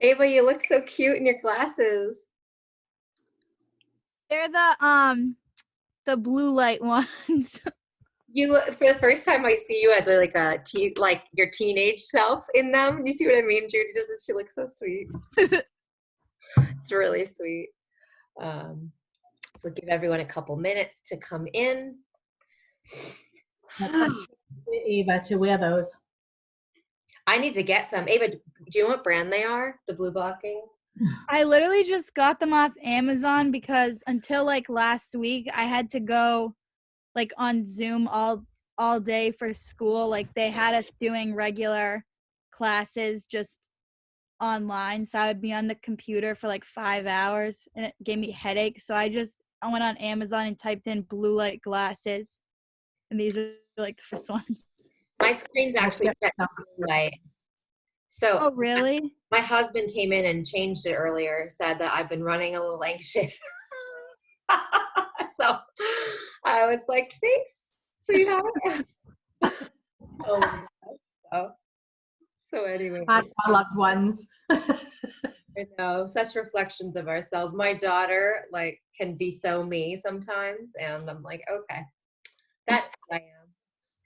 Ava, you look so cute in your glasses. They're the blue light ones. You look, for the first time I see you as like your teenage self in them. You see what I mean? Judy doesn't she look so sweet? It's really sweet. So give everyone a couple minutes to come in. Ava to wear those. I need to get some. Ava, do you know what brand they are? The blue blocking? I literally just got them off Amazon because until like last week I had to go like on Zoom all day for school. Like they had us doing regular classes just online, so I would be on the computer for like 5 hours and it gave me headaches. So I went on Amazon and typed in blue light glasses, and these are like the first ones. My screen's actually set to blue light. So oh really? My husband came in and changed it earlier, said that I've been running a little anxious. So I was like, thanks. So you have it? Oh my gosh. So anyway. Our loved ones. I know, such reflections of ourselves. My daughter like can be so me sometimes, and I'm like, okay, that's who I am.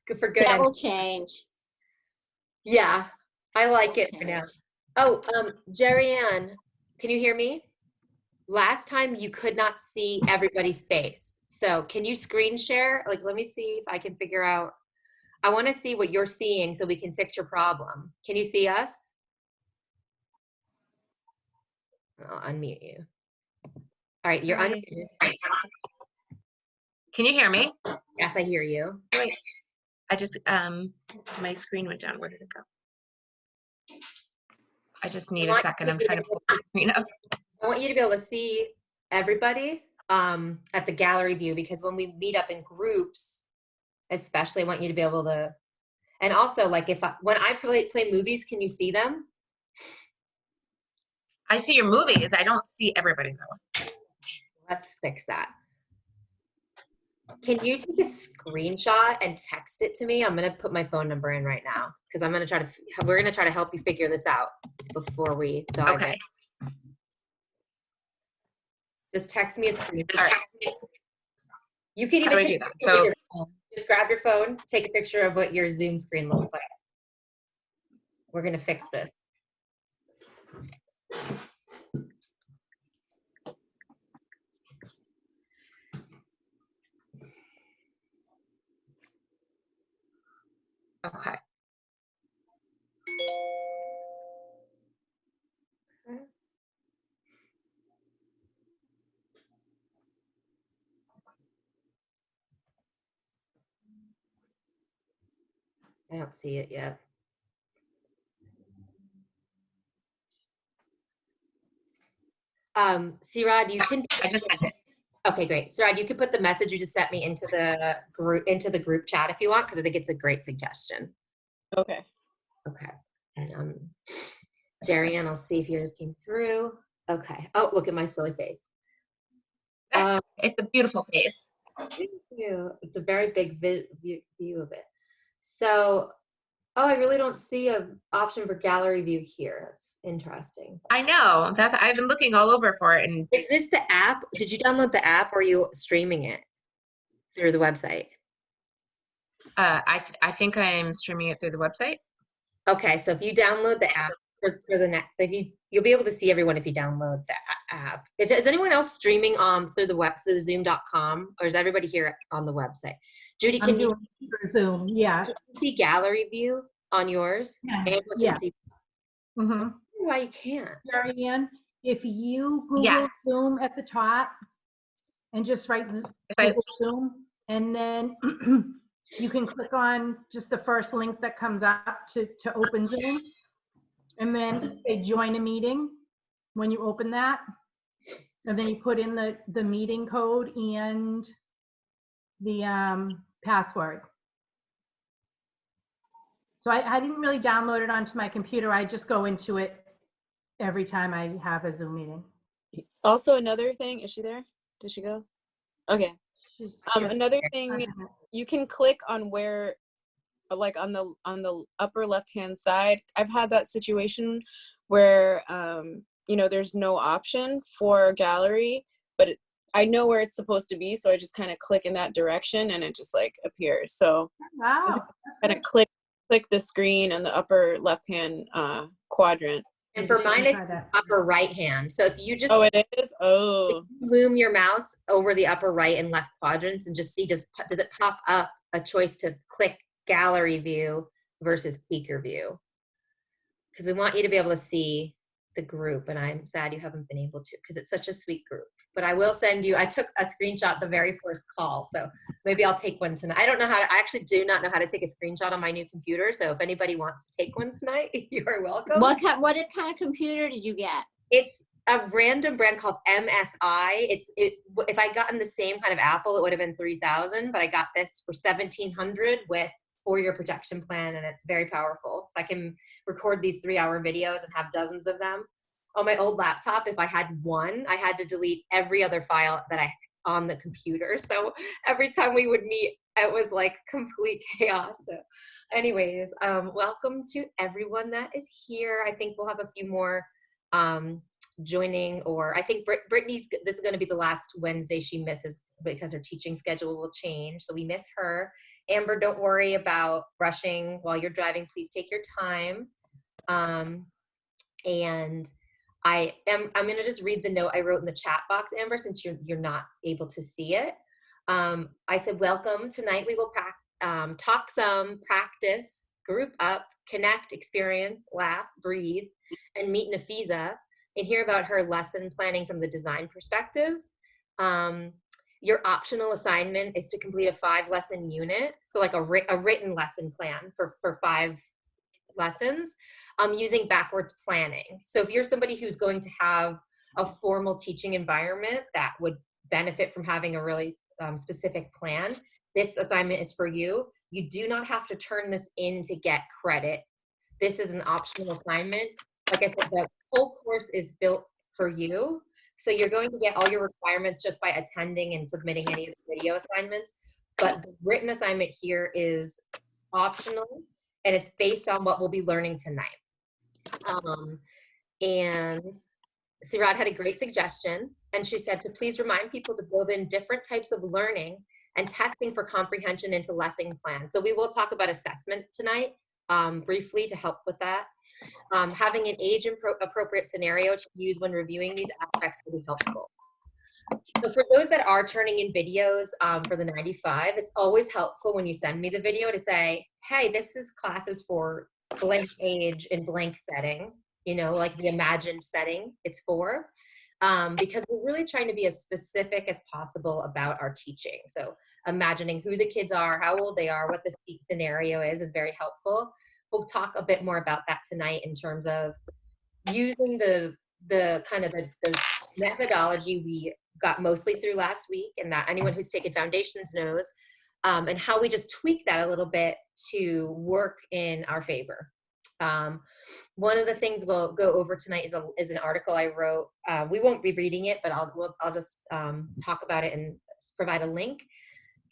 Good for good. That will change. Yeah, I like it for now. Oh, Jerry Ann, can you hear me? Last time you could not see everybody's face. So can you screen share? Like, let me see if I can figure out. I want to see what you're seeing so we can fix your problem. Can you see us? I'll unmute you. All right, you're unmuted. Can you hear me? Yes, I hear you. Wait, I just, my screen went down. Where did it go? I just need a second. I'm trying to pull the screen up. I want you to be able to see everybody at the gallery view, because when we meet up in groups, especially, I want you to be able to, and also like when I play movies, can you see them? I see your movies. I don't see everybody though. Let's fix that. Can you take a screenshot and text it to me? I'm gonna put my phone number in right now because we're gonna try to help you figure this out before we dive in. Just text me a screenshot. Right. You can even do that? So just grab your phone, take a picture of what your Zoom screen looks like. We're gonna fix this. okay. I don't see it yet. Sirad, you can. I just sent it. Okay, great. Sirad, you can put the message you just sent me into the group chat if you want, because I think it's a great suggestion. Okay. Okay. And Jerry Ann, I'll see if yours came through. Okay. Oh, look at my silly face. It's a beautiful face. Thank you. It's a very big view of it. So, I really don't see an option for gallery view here. That's interesting. I know. I've been looking all over for it. And is this the app? Did you download the app, or are you streaming it through the website? I think I'm streaming it through the website. Okay, so if you download the app for the next, you'll be able to see everyone if you download the app. Is anyone else streaming through the web, through Zoom.com, or is everybody here on the website? Judy, can you Zoom? Yeah. See gallery view on yours? Yeah. Mm-hmm. Why you can't? Jerry Ann, if you Google Zoom at the top and just write Google Zoom, and then you can click on just the first link that comes up to open Zoom, and then they join a meeting when you open that, and then you put in the meeting code and the password. So I didn't really download it onto my computer. I just go into it every time I have a Zoom meeting. Also, another thing, is she there? Did she go? Okay. Another thing, you can click on where, like on the upper left hand side. I've had that situation where you know, there's no option for gallery, but I know where it's supposed to be, so I just kind of click in that direction and it just like appears. So Wow. just that's kind good. of click the screen in the upper left hand quadrant. And for mine, Try it's that. upper right hand. So if you just Oh, it is? Oh. loom your mouse over the upper right and left quadrants and just see, does it pop up a choice to click gallery view versus speaker view? Because we want you to be able to see the group, and I'm sad you haven't been able to because it's such a sweet group. But I will send you, I took a screenshot the very first call, so maybe I'll take one tonight. I don't know how to, I actually do not know how to take a screenshot on my new computer, so if anybody wants to take one tonight, you are welcome. What kind of computer did you get? It's a random brand called MSI. If I gotten the same kind of Apple, it would have been 3,000, but I got this for 1,700 with 4-year protection plan, and it's very powerful. So I can record these 3-hour videos and have dozens of them. On my old laptop, if I had one, I had to delete every other file that I on the computer. So every time we would meet, it was like complete chaos. So anyways, welcome to everyone that is here. I think we'll have a few more joining, or I think Brittany's, this is going to be the last Wednesday she misses because her teaching schedule will change. So we miss her. Amber, don't worry about rushing while you're driving. Please take your time. And I'm going to just read the note I wrote in the chat box, Amber, since you're not able to see it. I said, welcome. Tonight we will talk some, practice, group up, connect, experience, laugh, breathe, and meet Nafisa and hear about her lesson planning from the design perspective. Your optional assignment is to complete a 5-lesson unit. So like a written lesson plan for 5 lessons using backwards planning. So if you're somebody who's going to have a formal teaching environment that would benefit from having a really specific plan, this assignment is for you. You do not have to turn this in to get credit. This is an optional assignment. Like I said, the whole course is built for you. So you're going to get all your requirements just by attending and submitting any of the video assignments. But the written assignment here is optional, and it's based on what we'll be learning tonight. And Sirad had a great suggestion, and she said to please remind people to build in different types of learning and testing for comprehension into lesson plans. So we will talk about assessment tonight briefly to help with that. Having an age-appropriate scenario to use when reviewing these aspects will be helpful. So for those that are turning in videos for the 95, it's always helpful when you send me the video to say, hey, this is classes for blank age and blank setting, you know, like the imagined setting it's for, because we're really trying to be as specific as possible about our teaching. So imagining who the kids are, how old they are, what the scenario is very helpful. We'll talk a bit more about that tonight in terms of using the kind of the methodology we got mostly through last week, and that anyone who's taken foundations knows, and how we just tweak that a little bit to work in our favor. One of the things we'll go over tonight is an article I wrote. We won't be reading it, but I'll just talk about it and provide a link.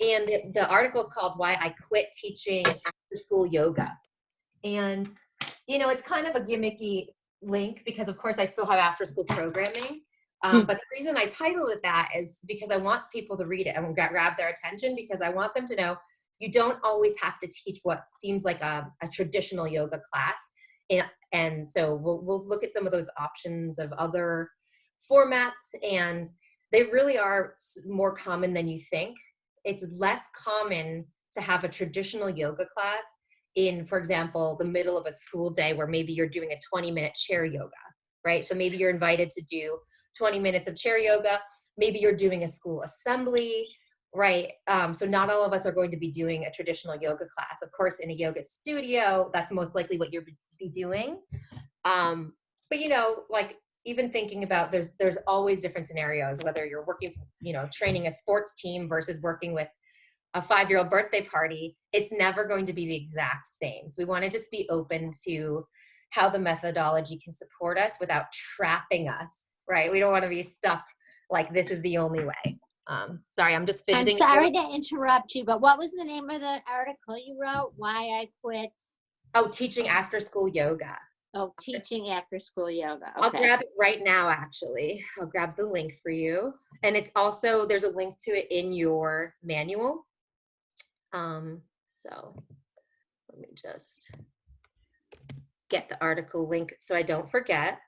And the article is called "Why I Quit Teaching After School Yoga." And you know, it's kind of a gimmicky link because of course I still have after school programming. But the reason I titled it that is because I want people to read it and grab their attention, because I want them to know you don't always have to teach what seems like a traditional yoga class. And so we'll look at some of those options of other formats, and they really are more common than you think. It's less common to have a traditional yoga class in, for example, the middle of a school day where maybe you're doing a 20-minute chair yoga, right? So maybe you're invited to do 20 minutes of chair yoga. Maybe you're doing a school assembly, right? So not all of us are going to be doing a traditional yoga class. Of course, in a yoga studio, that's most likely what you'll be doing. But you know, like even thinking about there's always different scenarios, whether you're working, you know, training a sports team versus working with a 5-year-old birthday party, it's never going to be the exact same. So we want to just be open to how the methodology can support us without trapping us, right? We don't want to be stuck like this is the only way. Sorry, I'm just I'm fidgeting. sorry to interrupt you, but what was the name of the article you wrote? Why I Quit? Oh, teaching after school yoga. Oh, teaching after school yoga. I'll Okay. grab it right now, actually. I'll grab the link for you. And it's also, there's a link to it in your manual. So let me just get the article link so I don't forget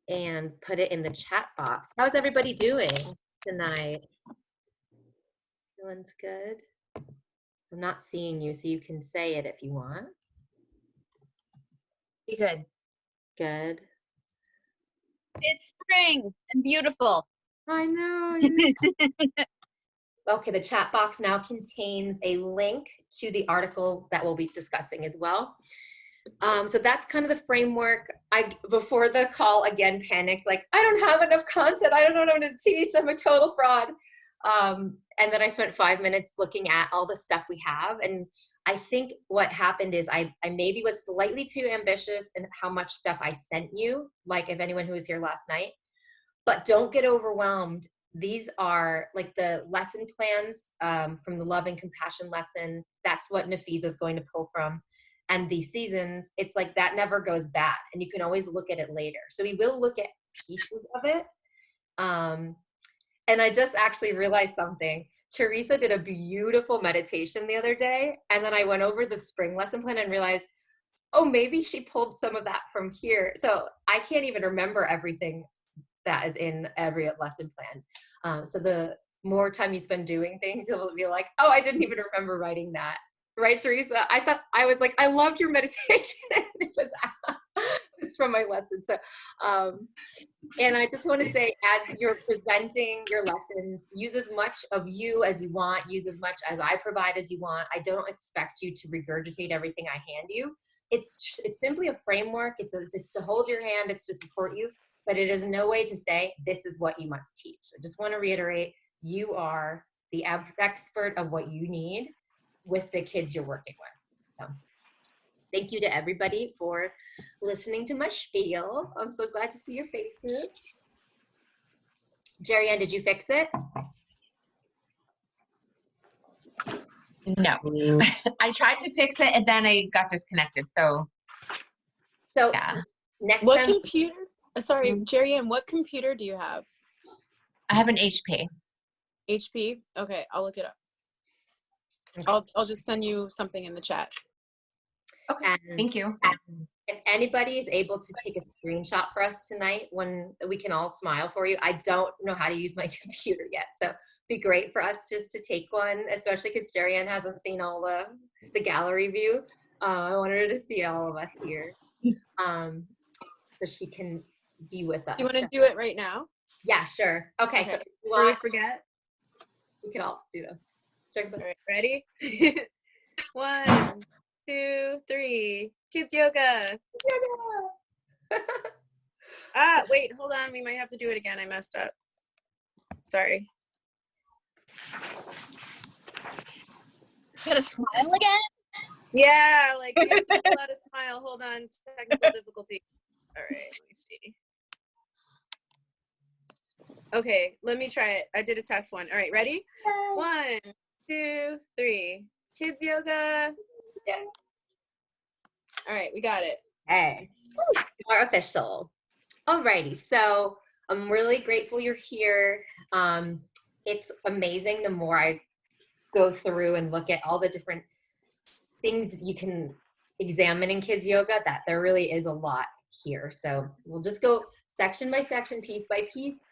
and put it in the chat box. How's everybody doing tonight? Everyone's good? I'm not seeing you, so you can say it if you want. Be good. Good. It's spring and beautiful. I know. Okay, the chat box now contains a link to the article that we'll be discussing as well. So that's kind of the framework. I, before the call, again, panicked, like, I don't have enough content. I don't know what to teach. I'm a total fraud. And then I spent 5 minutes looking at all the stuff we have. And I think what happened is I maybe was slightly too ambitious in how much stuff I sent you, like if anyone who was here last night. But don't get overwhelmed. These are like the lesson plans from the Love and Compassion lesson. That's what Nafisa is going to pull from. And the seasons, it's like that never goes bad. And you can always look at it later. So we will look at pieces of it. And I just actually realized something. Teresa did a beautiful meditation the other day. And then I went over the spring lesson plan and realized, oh, maybe she pulled some of that from here. So I can't even remember everything that is in every lesson plan. So the more time you spend doing things, you'll be like, oh, I didn't even remember writing that. Right, Teresa? I was like, I loved your meditation. And it was from my lesson. So, and I just want to say, as you're presenting your lessons, use as much of you as you want, use as much as I provide as you want. I don't expect you to regurgitate everything I hand you. It's simply a framework. It's to hold your hand. It's to support you. But it is no way to say, this is what you must teach. I just want to reiterate, you are the expert of what you need with the kids you're working with. So thank you to everybody for listening to my spiel. I'm so glad to see your faces. Jerry Ann, did you fix it? No. I tried to fix it and then I got disconnected. So yeah. Next What time, computer? Sorry, Jerry Ann, what computer do you have? I have an HP. HP? Okay, I'll look it up. I'll just send you something in the chat. Okay, and thank you. if anybody is able to take a screenshot for us tonight, when we can all smile for you. I don't know how to use my computer yet, so it'd be great for us just to take one, especially because Jerry Ann hasn't seen all the gallery view. I want her to see all of us here, so she can be with us. Do you want to do it right now? Yeah, sure. Okay. So if you Before we want, forget. we can all do them. All right, ready? 1, 2, 3. Kids yoga. Wait, hold on. We might have to do it again. I messed up. Sorry. Gotta smile again? Yeah, like we have to pull out a smile. Hold on. Technical difficulty. All right, let me see. Okay, let me try it. I did a test one. All right, ready? 1, 2, 3. Kids yoga. Yeah. All right, we got it. Hey, you are official. Alrighty, so I'm really grateful you're here. It's amazing the more I go through and look at all the different things you can examine in kids yoga, that there really is a lot here. So we'll just go section by section, piece by piece,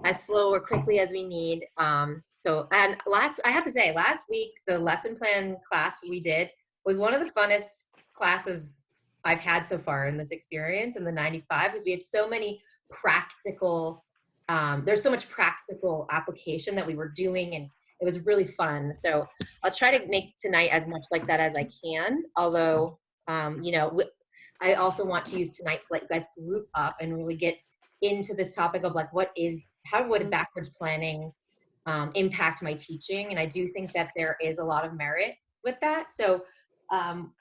as slow or quickly as we need. And I have to say, last week, the lesson plan class we did was one of the funnest classes I've had so far in this experience in the 95, because we had so many practical, there's so much practical application that we were doing, and it was really fun. So I'll try to make tonight as much like that as I can. Although, I also want to use tonight to let you guys group up and really get into this topic of like, how would backwards planning impact my teaching? And I do think that there is a lot of merit with that. So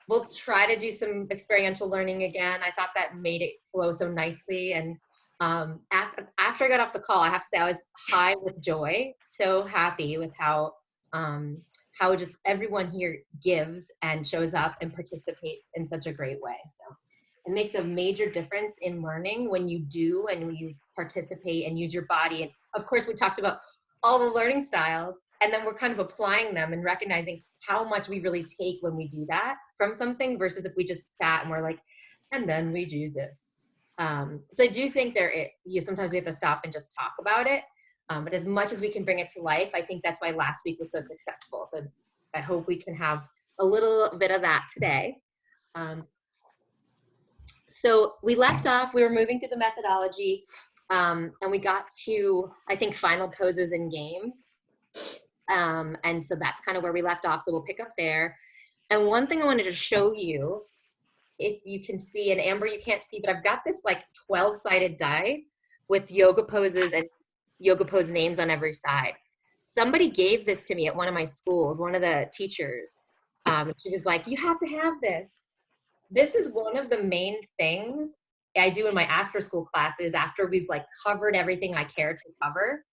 we'll try to do some experiential learning again. I thought that made it flow so nicely. And after I got off the call, I have to say I was high with joy, so happy with how just everyone here gives and shows up and participates in such a great way. So It makes a major difference in learning when you do and when you participate and use your body. And of course, we talked about all the learning styles, and then we're kind of applying them and recognizing how much we really take when we do that from something versus if we just sat and we're like, and then we do this. So I do think sometimes we have to stop and just talk about it. But as much as we can bring it to life, I think that's why last week was so successful. So I hope we can have a little bit of that today. So we left off, we were moving through the methodology, and we got to, I think, final poses and games. And so that's kind of where we left off. So we'll pick up there. And one thing I wanted to show you, if you can see, and Amber, you can't see, but I've got this like 12-sided die with yoga poses and yoga pose names on every side. Somebody gave this to me at one of my schools, one of the teachers. She was like, you have to have this. This is one of the main things I do in my after school classes after we've like covered everything I care to cover,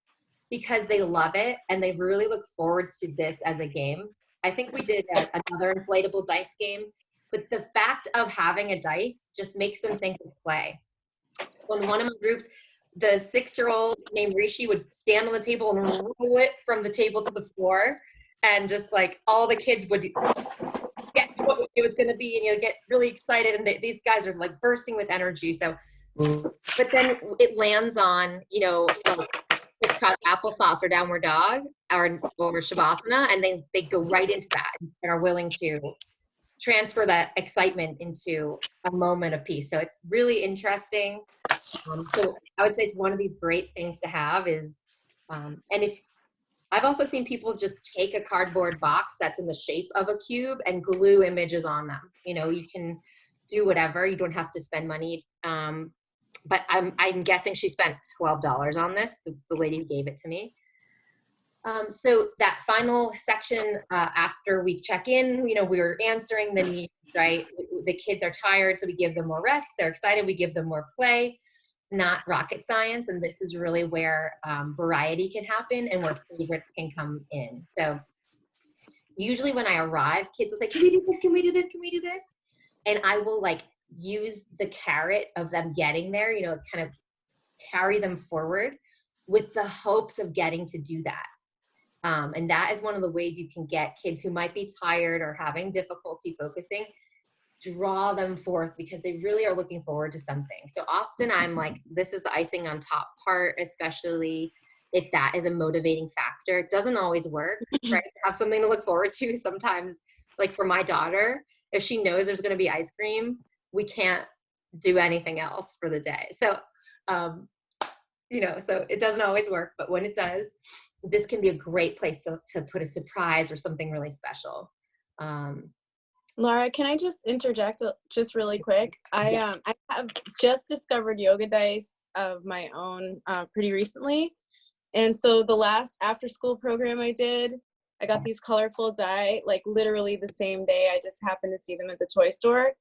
because they love it and they really look forward to this as a game. I think we did another inflatable dice game, but the fact of having a dice just makes them think of play. So in one of my groups, the 6-year-old named Rishi would stand on the table and roll it from the table to the floor, and just like all the kids would guess what it was going to be, and you get really excited, and these guys are like bursting with energy. So, but then it lands on, it's called applesauce or downward dog or shavasana, and they go right into that and are willing to transfer that excitement into a moment of peace. So it's really interesting. So I would say it's one of these great things to have is, and if I've also seen people just take a cardboard box that's in the shape of a cube and glue images on them. You can do whatever. You don't have to spend money. But I'm guessing she spent $12 on this, the lady who gave it to me. So that final section, after we check in, we're answering the needs, right? The kids are tired, so we give them more rest. They're excited, we give them more play. It's not rocket science, and this is really where variety can happen and where favorites can come in. So usually when I arrive, kids will say, can we do this? Can we do this? Can we do this? And I will like use the carrot of them getting there, kind of carry them forward with the hopes of getting to do that. And that is one of the ways you can get kids who might be tired or having difficulty focusing, draw them forth because they really are looking forward to something. So often I'm like, this is the icing on top part, especially if that is a motivating factor. It doesn't always work, right? Have something to look forward to. Sometimes, like for my daughter, if she knows there's going to be ice cream, we can't do anything else for the day. So, so it doesn't always work, but when it does, this can be a great place to put a surprise or something really special. Laura, can I just interject just really quick? I have just discovered yoga dice of my own pretty recently. And so the last after school program I did, I got these colorful die, like literally the same day. I just happened to see them at the toy store.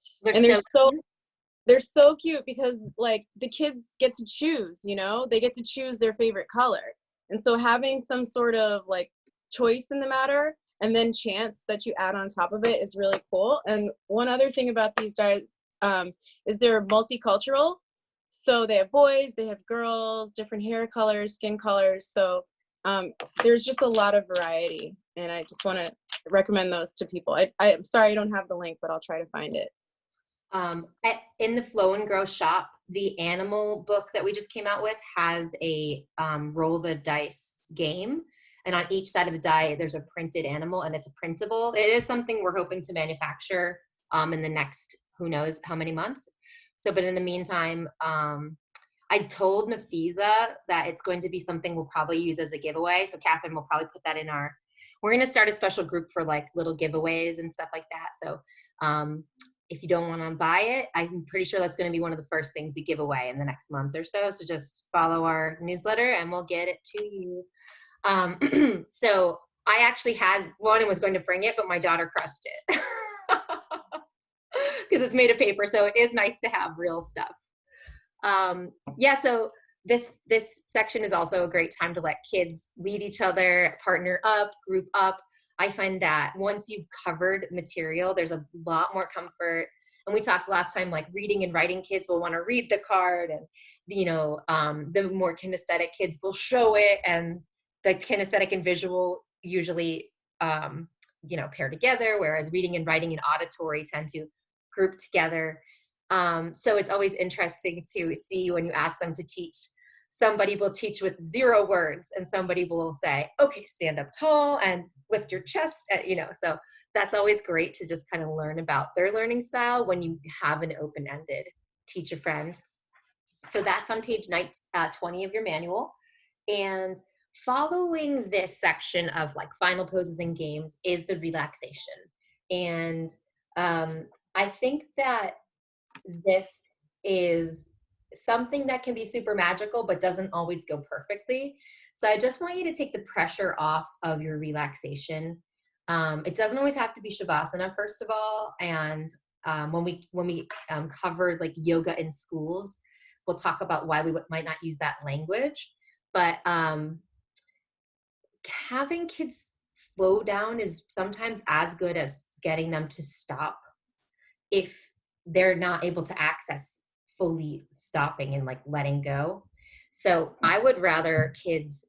They're so cute because like the kids get to choose, they get to choose their favorite color. And so having some sort of like choice in the matter and then chance that you add on top of it is really cool. And one other thing about these dies is they're multicultural. So they have boys, they have girls, different hair colors, skin colors. So there's just a lot of variety. And I just want to recommend those to people. I'm sorry I don't have the link, but I'll try to find it. In the Flow and Grow shop, the animal book that we just came out with has a roll the dice game. And on each side of the die, there's a printed animal and it's a printable. It is something we're hoping to manufacture in the next, who knows how many months. So, but in the meantime, I told Nafisa that it's going to be something we'll probably use as a giveaway. So Catherine will probably put that in we're going to start a special group for like little giveaways and stuff like that. So if you don't want to buy it, I'm pretty sure that's going to be one of the first things we give away in the next month or so. So just follow our newsletter and we'll get it to you. So I actually had one and was going to bring it, but my daughter crushed it because it's made of paper. So it is nice to have real stuff. So this section is also a great time to let kids lead each other, partner up, group up. I find that once you've covered material, there's a lot more comfort And we talked last time, like reading and writing kids will want to read the card, and the more kinesthetic kids will show it, and the kinesthetic and visual usually pair together, whereas reading and writing and auditory tend to group together. So it's always interesting to see when you ask them to teach. Somebody will teach with 0 words, and somebody will say, okay, stand up tall and lift your chest, so that's always great to just kind of learn about their learning style when you have an open-ended teach a friend. So that's on page 20 of your manual. And following this section of like final poses and games is the relaxation. And I think that this is something that can be super magical, but doesn't always go perfectly. So I just want you to take the pressure off of your relaxation. It doesn't always have to be Shavasana, first of all. And when we cover like yoga in schools, we'll talk about why we might not use that language. But having kids slow down is sometimes as good as getting them to stop if they're not able to access fully stopping and like letting go. So I would rather kids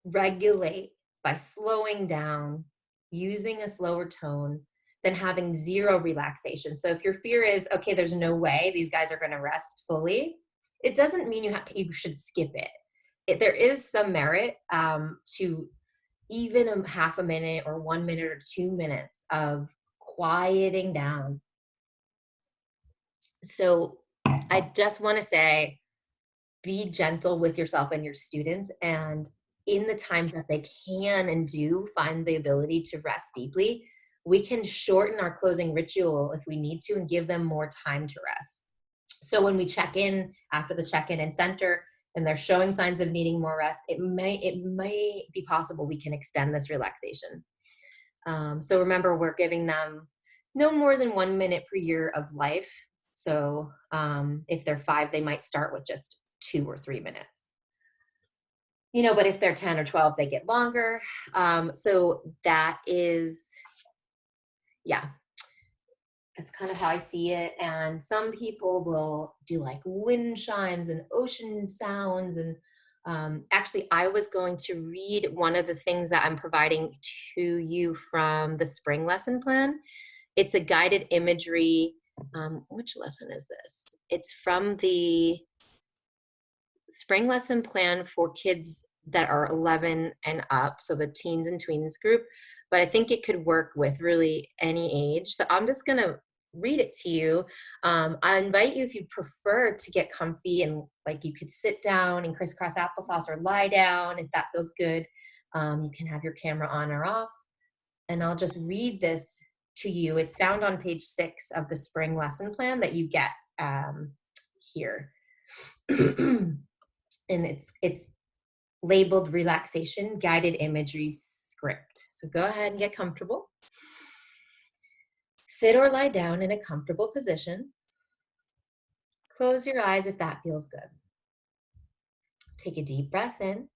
regulate by slowing down, using a slower tone, than having 0 relaxation. So if your fear is, okay, there's no way these guys are going to rest fully, it doesn't mean you should skip it. There is some merit to even a half a minute or 1 minute or 2 minutes of quieting down. So I just want to say, be gentle with yourself and your students, and in the times that they can and do find the ability to rest deeply, we can shorten our closing ritual if we need to and give them more time to rest. So when we check in after the check-in and center and they're showing signs of needing more rest, it may be possible we can extend this relaxation. So remember, we're giving them no more than 1 minute per year of life. So if they're 5, they might start with just 2 or 3 minutes. But if they're 10 or 12, they get longer. So that is, that's kind of how I see it. And some people will do like wind chimes and ocean sounds. And actually, I was going to read one of the things that I'm providing to you from the spring lesson plan. It's a guided imagery. Which lesson is this? It's from the spring lesson plan for kids that are 11 and up, so the teens and tweens group, but I think it could work with really any age. So I'm just going to read it to you. I invite you, if you prefer to get comfy and like you could sit down and crisscross applesauce or lie down if that feels good. You can have your camera on or off, and I'll just read this to you. It's found on page 6 of the spring lesson plan that you get here. And it's labeled relaxation guided imagery script. So go ahead and get comfortable. Sit or lie down in a comfortable position. Close your eyes if that feels good. Take a deep breath in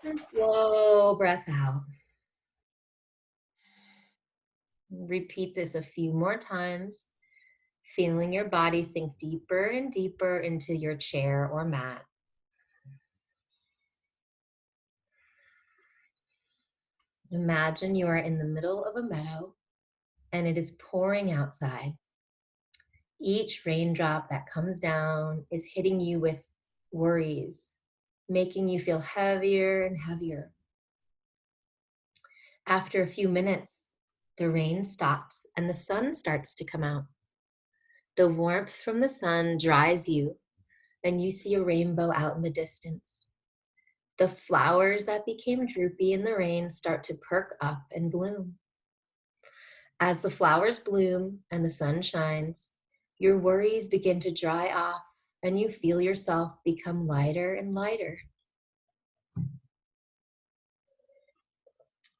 and slow breath out. Repeat this a few more times, feeling your body sink deeper and deeper into your chair or mat. Imagine you are in the middle of a meadow and it is pouring outside. Each raindrop that comes down is hitting you with worries, making you feel heavier and heavier. After a few minutes, the rain stops and the sun starts to come out. The warmth from the sun dries you, and you see a rainbow out in the distance. The flowers that became droopy in the rain start to perk up and bloom. As the flowers bloom and the sun shines, your worries begin to dry off and you feel yourself become lighter and lighter.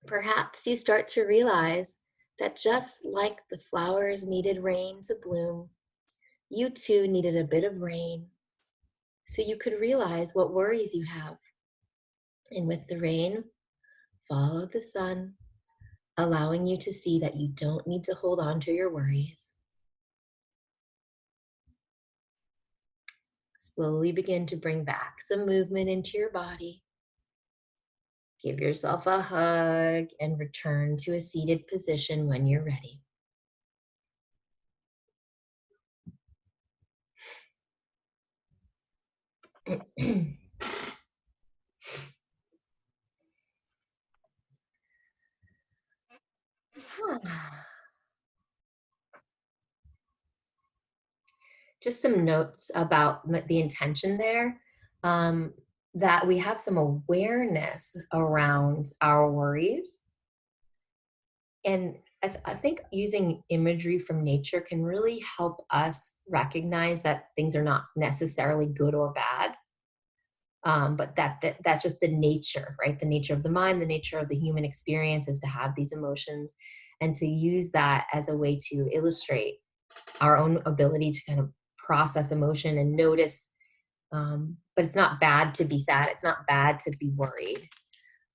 Perhaps you start to realize that just like the flowers needed rain to bloom, you too needed a bit of rain so you could realize what worries you have. And with the rain, follow the sun, allowing you to see that you don't need to hold on to your worries. Slowly begin to bring back some movement into your body. Give yourself a hug and return to a seated position when you're ready. Just some notes about the intention there, that we have some awareness around our worries. And I think using imagery from nature can really help us recognize that things are not necessarily good or bad, but that's just the nature, right? The nature of the mind, the nature of the human experience is to have these emotions, and to use that as a way to illustrate our own ability to kind of process emotion and notice. But it's not bad to be sad. It's not bad to be worried.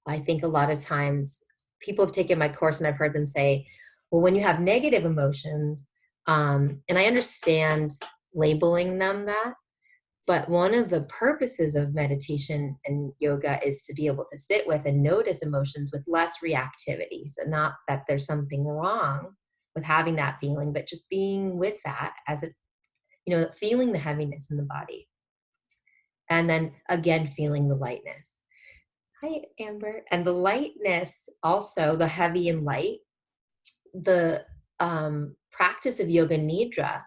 I think a lot of times people have taken my course and I've heard them say, well, when you have negative emotions, and I understand labeling them that, but one of the purposes of meditation and yoga is to be able to sit with and notice emotions with less reactivity. So not that there's something wrong with having that feeling, but just being with that as a, feeling the heaviness in the body. And then again, feeling the lightness. Hi, Amber. And the lightness, also the heavy and light, the practice of Yoga Nidra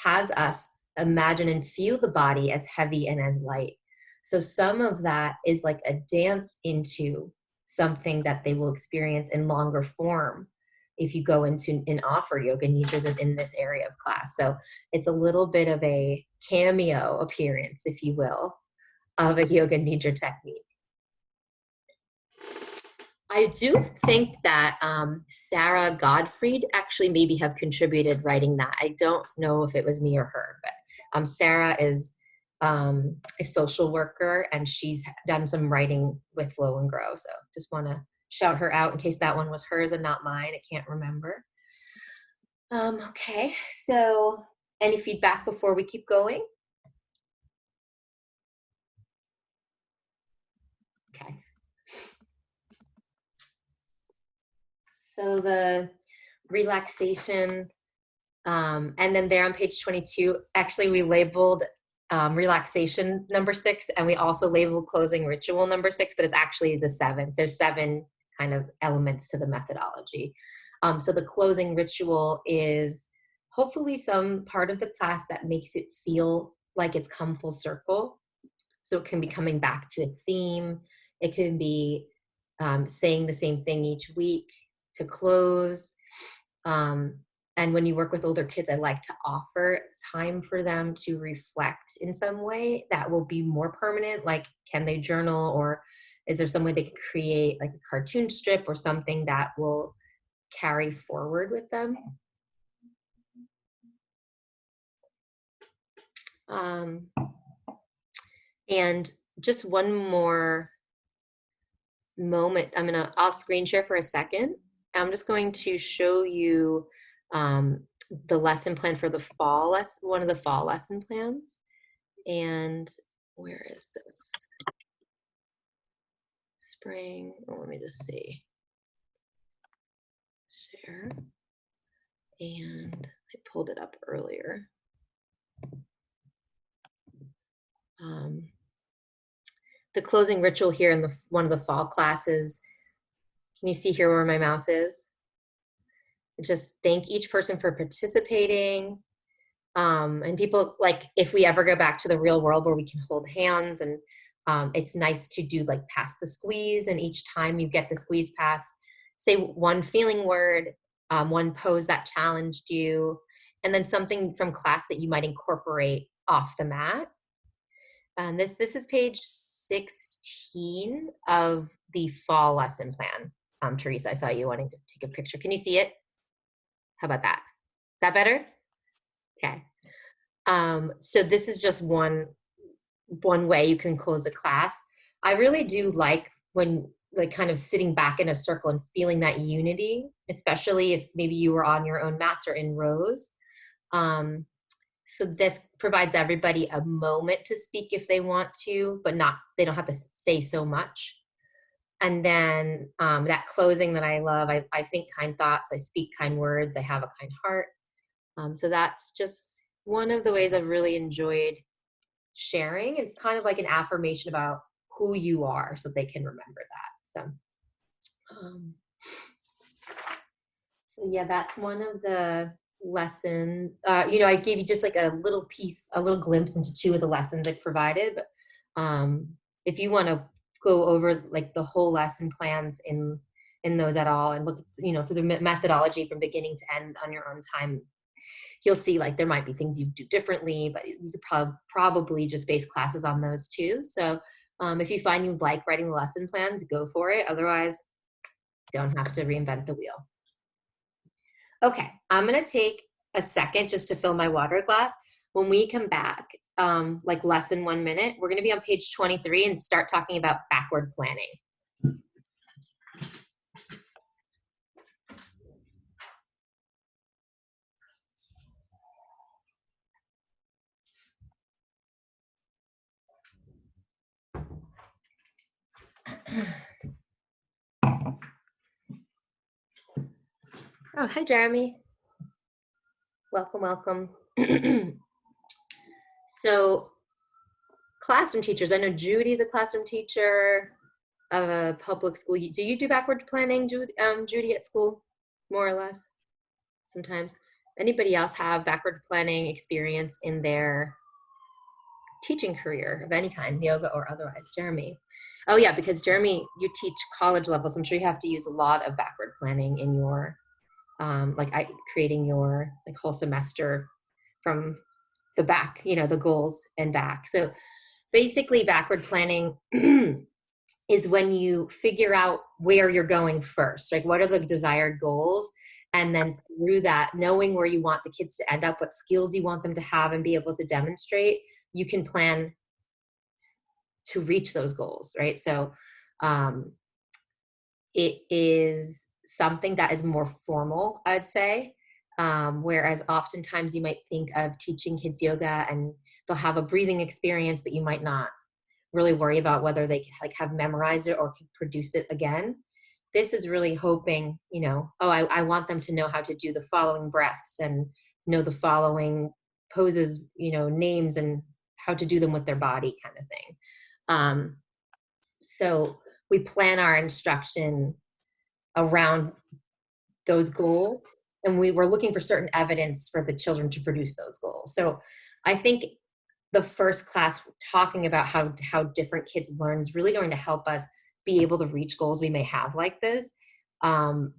has us imagine and feel the body as heavy and as light. So some of that is like a dance into something that they will experience in longer form if you go into and offer Yoga Nidras in this area of class. So it's a little bit of a cameo appearance, if you will, of a Yoga Nidra technique. I do think that Sarah Gottfried actually maybe have contributed writing that. I don't know if it was me or her, but Sarah is a social worker and she's done some writing with Flow and Grow. So just want to shout her out in case that one was hers and not mine. I can't remember. Okay, so any feedback before we keep going? Okay. So the relaxation, and then there on page 22, actually we labeled relaxation number 6, and we also labeled closing ritual number 6, but it's actually the 7th. There's 7 kind of elements to the methodology. So the closing ritual is hopefully some part of the class that makes it feel like it's come full circle. So it can be coming back to a theme. It can be saying the same thing each week to close. And when you work with older kids, I like to offer time for them to reflect in some way that will be more permanent. Like, can they journal, or is there some way they can create like a cartoon strip or something that will carry forward with them? And just one more moment. I'll screen share for a second. I'm just going to show you the lesson plan for the fall, one of the fall lesson plans. And where is this? Spring, let me just see. Share. And I pulled it up earlier. The closing ritual here in one of the fall classes. Can you see here where my mouse is? Just thank each person for participating. And people, like, if we ever go back to the real world where we can hold hands, and it's nice to do like pass the squeeze, and each time you get the squeeze pass, say one feeling word, one pose that challenged you, and then something from class that you might incorporate off the mat. And this is page 16 of the fall lesson plan. Teresa, I saw you wanting to take a picture. Can you see it? How about that? Is that better? Okay. So this is just one way you can close a class. I really do like when, like, kind of sitting back in a circle and feeling that unity, especially if maybe you were on your own mats or in rows. So this provides everybody a moment to speak if they want to, but they don't have to say so much. And then that closing that I love, I think kind thoughts, I speak kind words, I have a kind heart. So that's just one of the ways I've really enjoyed sharing. It's kind of like an affirmation about who you are so they can remember that. So yeah, that's one of the lessons. I gave you just like a little piece, a little glimpse into 2 of the lessons I provided. But if you want to go over like the whole lesson plans in those at all and look, through the methodology from beginning to end on your own time, you'll see like there might be things you do differently, but you could probably just base classes on those too. So if you find you like writing the lesson plans, go for it. Otherwise, don't have to reinvent the wheel. Okay, I'm gonna take a second just to fill my water glass. When we come back, like less than 1 minute, we're gonna be on page 23 and start talking about backward planning. Oh, hi, Jeremy. Welcome, welcome. So, classroom teachers, I know Judy's a classroom teacher of a public school. Do you do backward planning, Judy, at school, more or less, sometimes? Anybody else have backward planning experience in their teaching career of any kind, yoga or otherwise? Jeremy. Oh yeah, because Jeremy, you teach college levels. I'm sure you have to use a lot of backward planning in your creating your like whole semester from the back, the goals and back. So basically backward planning is when you figure out where you're going first, like what are the desired goals, and then through that, knowing where you want the kids to end up, what skills you want them to have and be able to demonstrate, you can plan to reach those goals, right? So it is something that is more formal, I'd say. Whereas oftentimes you might think of teaching kids yoga and they'll have a breathing experience, but you might not really worry about whether they like have memorized it or can produce it again. This is really hoping, I want them to know how to do the following breaths and know the following poses, names and how to do them with their body kind of thing. So we plan our instruction around those goals, and we were looking for certain evidence for the children to produce those goals. So I think the first class talking about how different kids learn is really going to help us be able to reach goals we may have like this,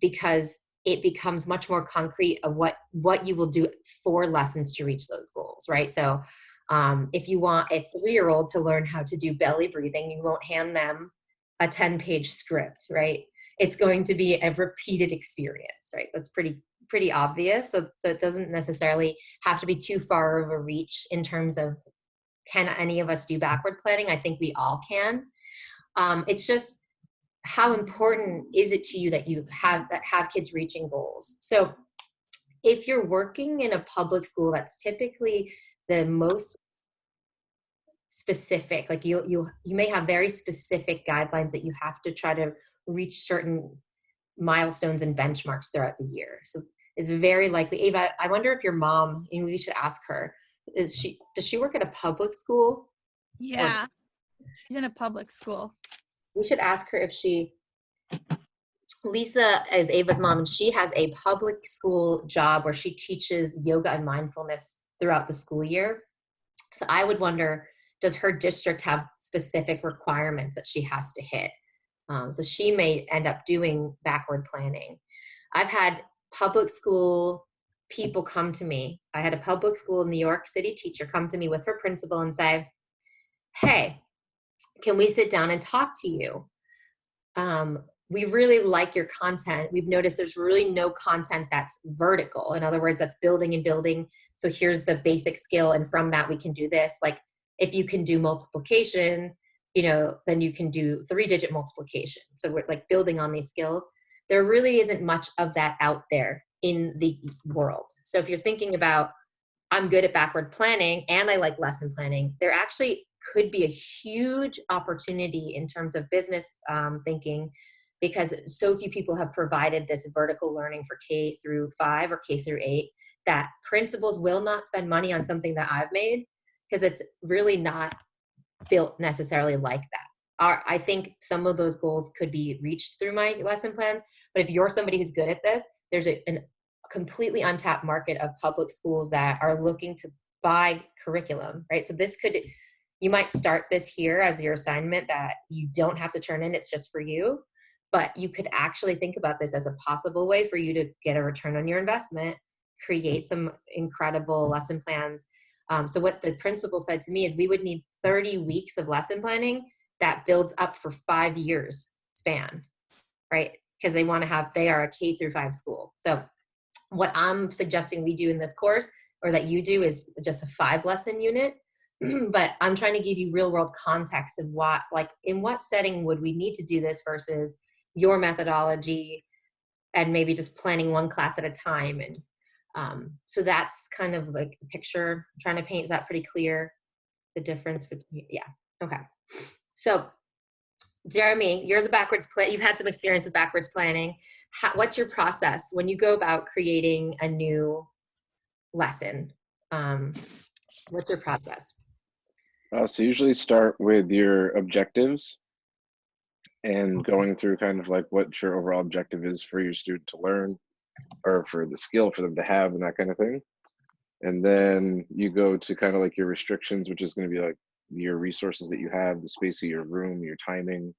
because it becomes much more concrete of what you will do for lessons to reach those goals, right? So if you want a 3-year-old to learn how to do belly breathing, you won't hand them a 10-page script, right? It's going to be a repeated experience, right? That's pretty obvious. So it doesn't necessarily have to be too far of a reach in terms of, can any of us do backward planning? I think we all can. It's just how important is it to you that you have kids reaching goals? So if you're working in a public school, that's typically the most specific. Like you may have very specific guidelines that you have to try to reach certain milestones and benchmarks throughout the year. So it's very likely. Ava, I wonder if your mom, and we should ask her, does she work at a public school? Yeah, she's in a public school. We should ask her if Lisa is Ava's mom, and she has a public school job where she teaches yoga and mindfulness throughout the school year. So I would wonder, does her district have specific requirements that she has to hit? So she may end up doing backward planning. I've had public school people come to me. I had a public school New York City teacher come to me with her principal and say, hey, can we sit down and talk to you? We really like your content. We've noticed there's really no content that's vertical. In other words, that's building and building. So here's the basic skill. And from that, we can do this. Like if you can do multiplication, then you can do 3-digit multiplication. So we're like building on these skills. There really isn't much of that out there in the world. So if you're thinking about, I'm good at backward planning and I like lesson planning, there actually could be a huge opportunity in terms of business thinking, because so few people have provided this vertical learning for K through 5 or K through 8, that principals will not spend money on something that I've made because it's really not built necessarily like that. I think some of those goals could be reached through my lesson plans, but if you're somebody who's good at this, there's a completely untapped market of public schools that are looking to buy curriculum, right? So this could, you might start this here as your assignment that you don't have to turn in, it's just for you, but you could actually think about this as a possible way for you to get a return on your investment, create some incredible lesson plans. So what the principal said to me is we would need 30 weeks of lesson planning that builds up for 5 years span, right? Because they are a K through 5 school. So what I'm suggesting we do in this course, or that you do, is just a 5 lesson unit. But I'm trying to give you real world context of what, like, in what setting would we need to do this versus your methodology and maybe just planning one class at a time. And so that's kind of like the picture I'm trying to paint. Is that pretty clear? The difference between, yeah. Okay. So Jeremy, you're the backwards plan. You've had some experience with backwards planning. What's your process when you go about creating a new lesson? What's your process? So usually start with your objectives and going through kind of like what your overall objective is for your student to learn, or for the skill for them to have, and that kind of thing. And then you go to kind of like your restrictions, which is going to be like your resources that you have, the space of your room, your timing,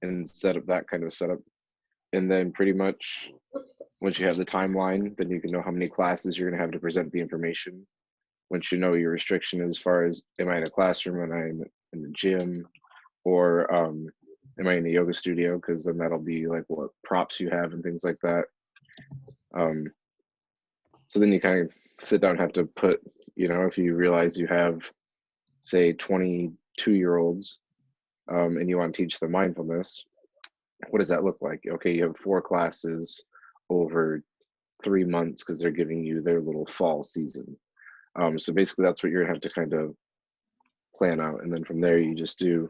and set up that kind of setup. And then pretty much once you have the timeline, then you can know how many classes you're going to have to present the information. Once you know your restriction as far as, am I in a classroom, am I in the gym, or am I in a yoga studio? Because then that'll be like what props you have and things like that. So then you kind of sit down and have to put, if you realize you have, say, 22-year-olds and you want to teach them mindfulness, what does that look like? Okay, you have 4 classes over 3 months because they're giving you their little fall season. So basically that's what you're gonna have to kind of plan out. And then from there, you just do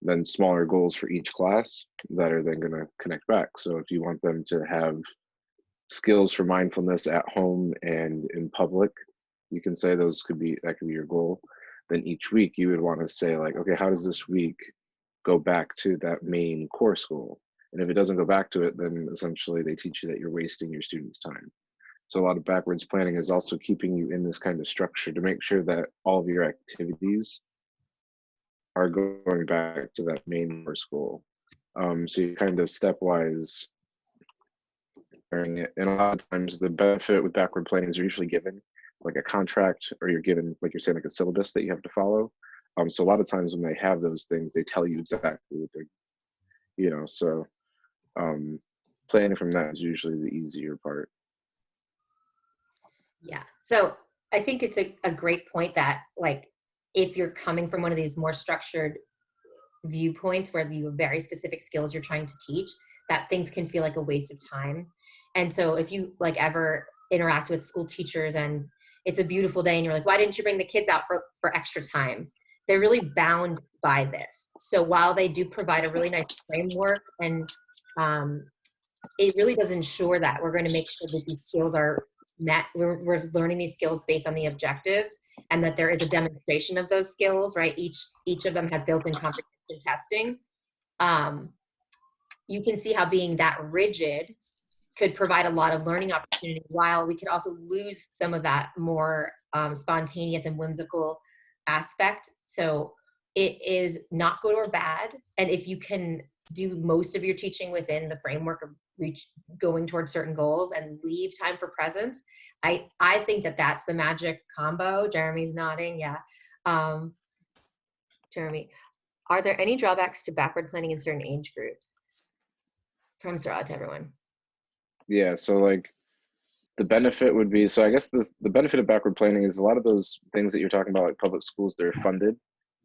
then smaller goals for each class that are then gonna connect back. So if you want them to have skills for mindfulness at home and in public, you can say that could be your goal. Then each week you would want to say like, okay, how does this week go back to that main course goal? And if it doesn't go back to it, then essentially they teach you that you're wasting your students' time. So a lot of backwards planning is also keeping you in this kind of structure to make sure that all of your activities are going back to that main course goal. So you kind of stepwise learning it. And a lot of times the benefit with backward planning is you're usually given like a contract, or you're given, like you're saying, like a syllabus that you have to follow. So a lot of times when they have those things, they tell you exactly what they're, so planning from that is usually the easier part. Yeah. So I think it's a great point that, like, if you're coming from one of these more structured viewpoints where you have very specific skills you're trying to teach, that things can feel like a waste of time. And so if you like ever interact with school teachers and it's a beautiful day and you're like, why didn't you bring the kids out for extra time? They're really bound by this. So while they do provide a really nice framework, and it really does ensure that we're going to make sure that these skills are met. We're learning these skills based on the objectives, and that there is a demonstration of those skills, right? Each of them has built-in comprehension testing. You can see how being that rigid could provide a lot of learning opportunity, while we could also lose some of that more spontaneous and whimsical aspect. So it is not good or bad. And if you can do most of your teaching within the framework of going towards certain goals and leave time for presence, I think that that's the magic combo. Jeremy's nodding. Yeah. Jeremy, are there any drawbacks to backward planning in certain age groups? From Sarah to everyone. Yeah, so like the benefit would be, so I guess the benefit of backward planning is a lot of those things that you're talking about, like public schools, they're funded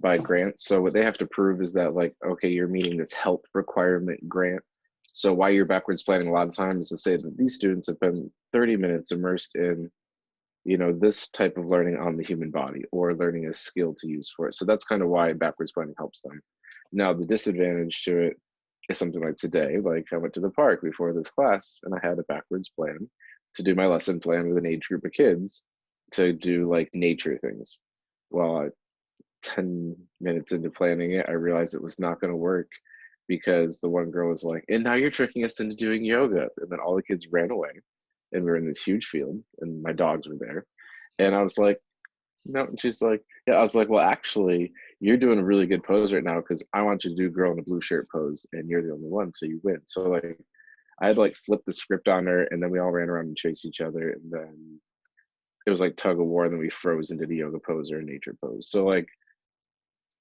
by grants. So what they have to prove is that, like, okay, you're meeting this health requirement grant. So why you're backwards planning a lot of times is to say that these students have been 30 minutes immersed in, this type of learning on the human body or learning a skill to use for it. So that's kind of why backwards planning helps them. Now, the disadvantage to it is something like today, like I went to the park before this class and I had a backwards plan to do my lesson plan with an age group of kids to do like nature things. Well, 10 minutes into planning it, I realized it was not going to work because the one girl was like, and now you're tricking us into doing yoga. And then all the kids ran away and we were in this huge field and my dogs were there. And I was like, no. And she's like, yeah. I was like, well, actually, you're doing a really good pose right now because I want you to do girl in a blue shirt pose and you're the only one. So you win. So like, I had like flipped the script on her and then we all ran around and chased each other. And then it was like tug of war. And then we froze into the yoga pose or nature pose. So like,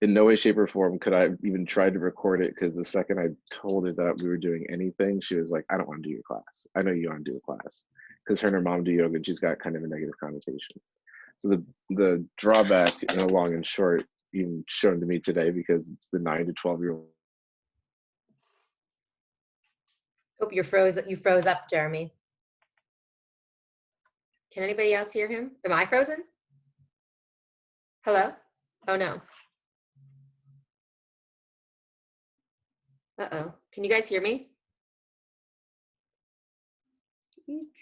in no way, shape, or form could I even try to record it because the second I told her that we were doing anything, she was like, I don't want to do your class. I know you want to do a class because her and her mom do yoga and she's got kind of a negative connotation. So the drawback in the long and short, even shown to me today because it's the 9 to 12-year-old. Oh, you froze up, Jeremy. Can anybody else hear him? Am I frozen? Hello? Oh no. Uh-oh. Can you guys hear me? Eek.